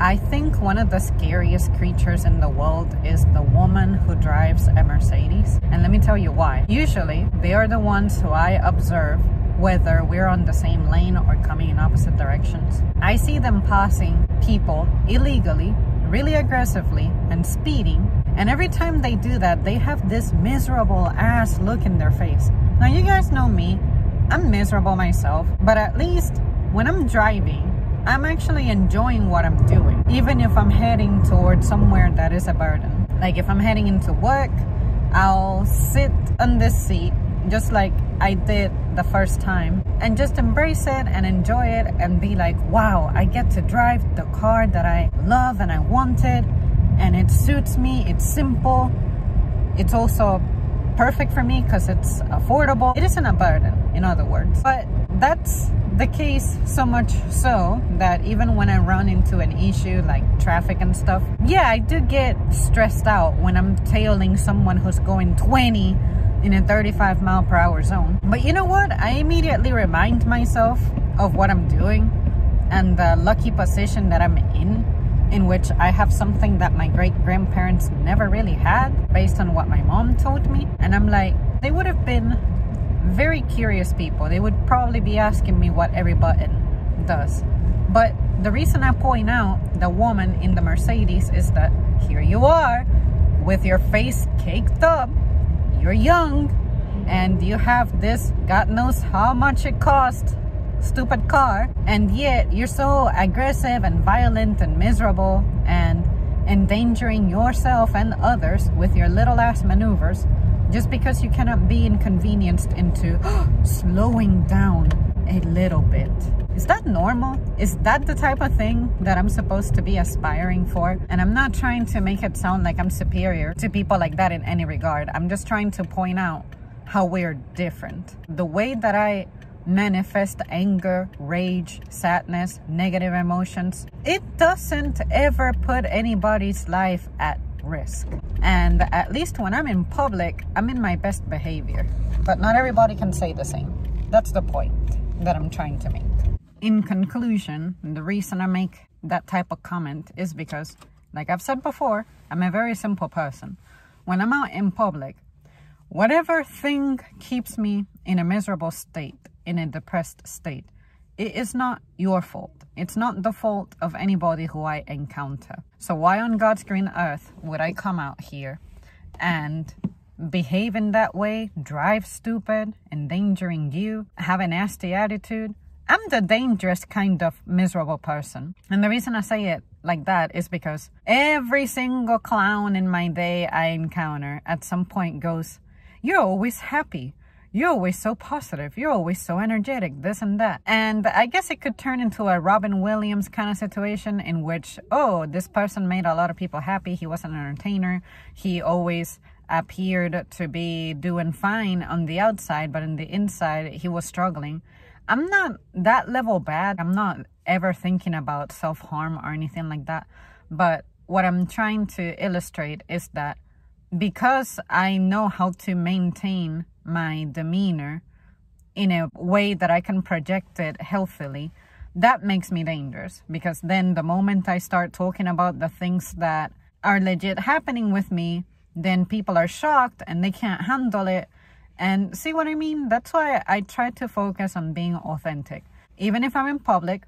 I think one of the scariest creatures in the world is the woman who drives a Mercedes. And let me tell you why. Usually, they are the ones who I observe whether we're on the same lane or coming in opposite directions. I see them passing people illegally, really aggressively, and speeding. And every time they do that, they have this miserable ass look in their face. Now, you guys know me. I'm miserable myself, but at least when I'm driving, I'm actually enjoying what I'm doing, even if I'm heading towards somewhere that is a burden. Like if I'm heading into work, I'll sit on this seat just like I did the first time and just embrace it and enjoy it and be like, wow, I get to drive the car that I love and I wanted, and it suits me. It's simple. It's also perfect for me because it's affordable. It isn't a burden, in other words. But that's the case so much so that even when I run into an issue like traffic and stuff, yeah, I do get stressed out when I'm tailing someone who's going 20 in a 35-mile-per-hour zone. But you know what? I immediately remind myself of what I'm doing and the lucky position that I'm in which I have something that my great-grandparents never really had based on what my mom told me. And I'm like, they would have been very curious people. They would probably be asking me what every button does. But the reason I point out the woman in the Mercedes is that here you are with your face caked up. You're young and you have this God knows how much it costs stupid car, and yet you're so aggressive and violent and miserable and endangering yourself and others with your little ass maneuvers just because you cannot be inconvenienced into slowing down a little bit. Is that normal? Is that the type of thing that I'm supposed to be aspiring for? And I'm not trying to make it sound like I'm superior to people like that in any regard. I'm just trying to point out how we're different. The way that I manifest anger, rage, sadness, negative emotions, it doesn't ever put anybody's life at risk. And at least when I'm in public, I'm in my best behavior. But not everybody can say the same. That's the point that I'm trying to make. In conclusion, the reason I make that type of comment is because, like I've said before, I'm a very simple person. When I'm out in public, whatever thing keeps me in a miserable state, in a depressed state, it is not your fault. It's not the fault of anybody who I encounter. So why on God's green earth would I come out here and behave in that way, drive stupid, endangering you, have a nasty attitude? I'm the dangerous kind of miserable person. And the reason I say it like that is because every single clown in my day I encounter at some point goes, "You're always happy. You're always so positive. You're always so energetic, this and that." And I guess it could turn into a Robin Williams kind of situation in which, oh, this person made a lot of people happy. He was an entertainer. He always appeared to be doing fine on the outside, but in the inside, he was struggling. I'm not that level bad. I'm not ever thinking about self-harm or anything like that. But what I'm trying to illustrate is that because I know how to maintain my demeanor in a way that I can project it healthily, that makes me dangerous. Because then the moment I start talking about the things that are legit happening with me, then people are shocked and they can't handle it. And see what I mean? That's why I try to focus on being authentic. Even if I'm in public,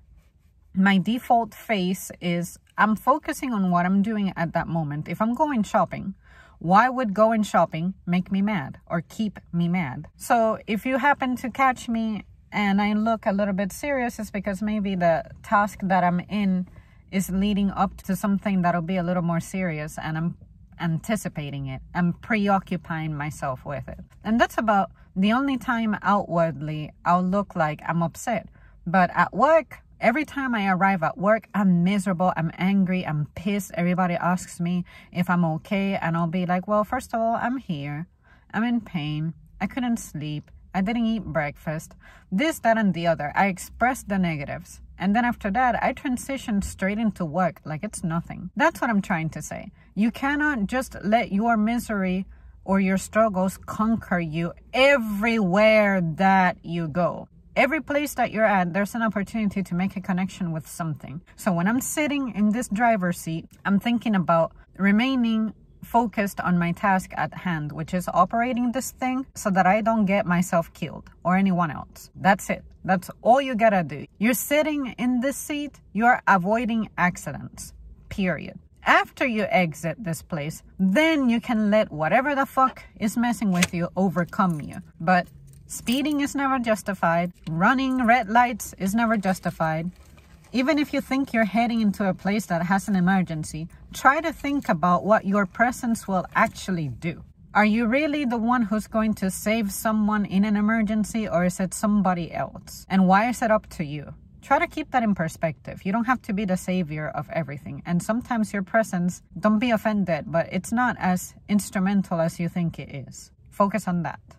my default face is I'm focusing on what I'm doing at that moment. If I'm going shopping, why would going shopping make me mad or keep me mad? So if you happen to catch me and I look a little bit serious, it's because maybe the task that I'm in is leading up to something that'll be a little more serious and I'm anticipating it. I'm preoccupying myself with it. And that's about the only time outwardly I'll look like I'm upset. But at work, every time I arrive at work, I'm miserable, I'm angry, I'm pissed. Everybody asks me if I'm okay, and I'll be like, well, first of all, I'm here. I'm in pain. I couldn't sleep. I didn't eat breakfast. This, that, and the other. I express the negatives. And then after that, I transition straight into work like it's nothing. That's what I'm trying to say. You cannot just let your misery or your struggles conquer you everywhere that you go. Every place that you're at, there's an opportunity to make a connection with something. So when I'm sitting in this driver's seat, I'm thinking about remaining focused on my task at hand, which is operating this thing so that I don't get myself killed or anyone else. That's it. That's all you gotta do. You're sitting in this seat, you're avoiding accidents, period. After you exit this place, then you can let whatever the fuck is messing with you overcome you. But speeding is never justified. Running red lights is never justified. Even if you think you're heading into a place that has an emergency, try to think about what your presence will actually do. Are you really the one who's going to save someone in an emergency, or is it somebody else? And why is it up to you? Try to keep that in perspective. You don't have to be the savior of everything. And sometimes your presence, don't be offended, but it's not as instrumental as you think it is. Focus on that.